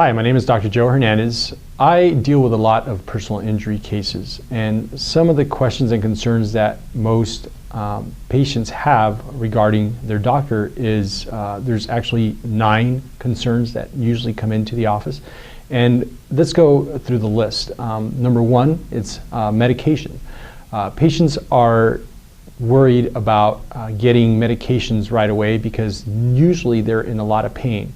Hi, my name is Dr. Joe Hernandez. I deal with a lot of personal injury cases, and some of the questions and concerns that most patients have regarding their doctor is there's actually 9 concerns that usually come into the office. And let's go through the list. Number 1, it's medication. Patients are worried about getting medications right away because usually they're in a lot of pain.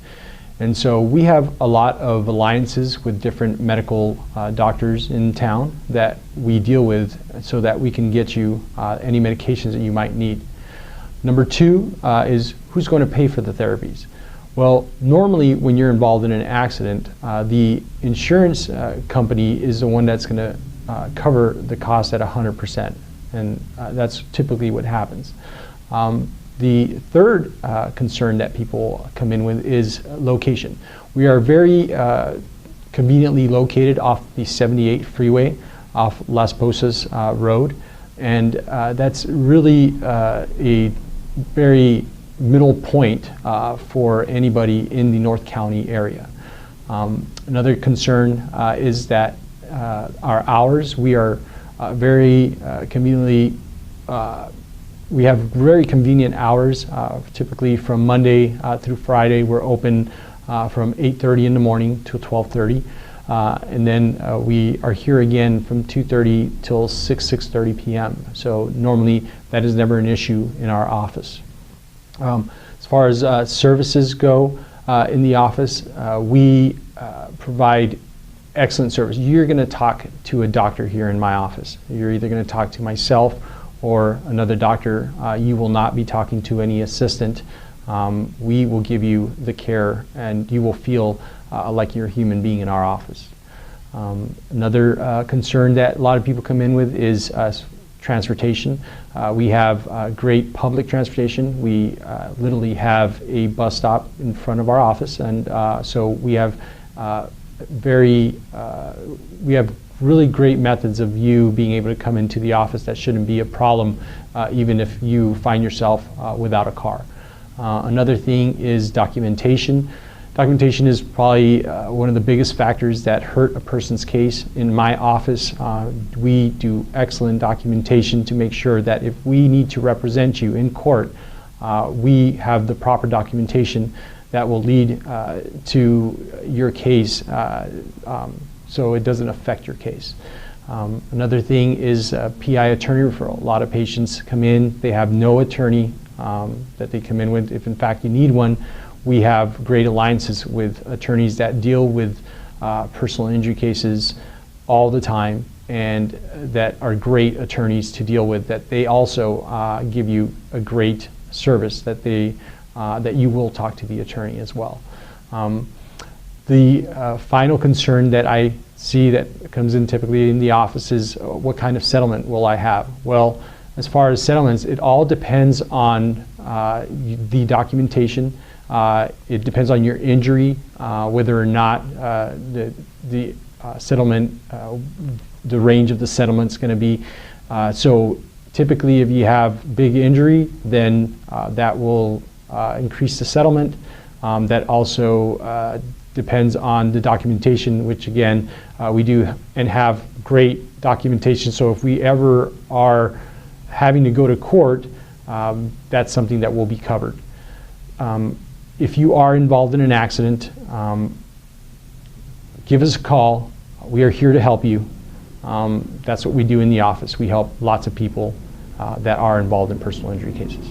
And so we have a lot of alliances with different medical doctors in town that we deal with so that we can get you any medications that you might need. Number 2 is who's going to pay for the therapies. Well, normally when you're involved in an accident, the insurance company is the one that's going to cover the cost at 100%, and that's typically what happens. The third concern that people come in with is location. We are very conveniently located off the 78 freeway off Las Posas Road, and that's really a very middle point for anybody in the North County area. Another concern is that our hours, we are very conveniently we have very convenient hours. Typically from Monday through Friday, we're open from 8:30 in the morning till 12:30. And then we are here again from 2:30 till 6:30 p.m. So normally that is never an issue in our office. As far as services go in the office, we provide excellent service. You're going to talk to a doctor here in my office. You're either going to talk to myself or another doctor. You will not be talking to any assistant. We will give you the care and you will feel like you're a human being in our office. Another concern that a lot of people come in with is transportation. We have great public transportation. We literally have a bus stop in front of our office, and so we have really great methods of you being able to come into the office. That shouldn't be a problem even if you find yourself without a car. Another thing is documentation. Documentation is probably one of the biggest factors that hurt a person's case. In my office, we do excellent documentation to make sure that if we need to represent you in court, we have the proper documentation that will lead to your case so it doesn't affect your case. Another thing is PI attorney referral. A lot of patients come in, they have no attorney that they come in with. If in fact you need one, we have great alliances with attorneys that deal with personal injury cases all the time, and that are great attorneys to deal with, that they also give you a great service, that you will talk to the attorney as well. The final concern that I see that comes in typically in the office is what kind of settlement will I have? Well, as far as settlements, it all depends on the documentation. It depends on your injury, whether or not the settlement, the range of the settlement is going to be. So typically if you have big injury, then that will increase the settlement. That also depends on the documentation, which again, we do and have great documentation. So if we ever are having to go to court, that's something that will be covered. If you are involved in an accident, give us a call. We are here to help you. That's what we do in the office. We help lots of people that are involved in personal injury cases.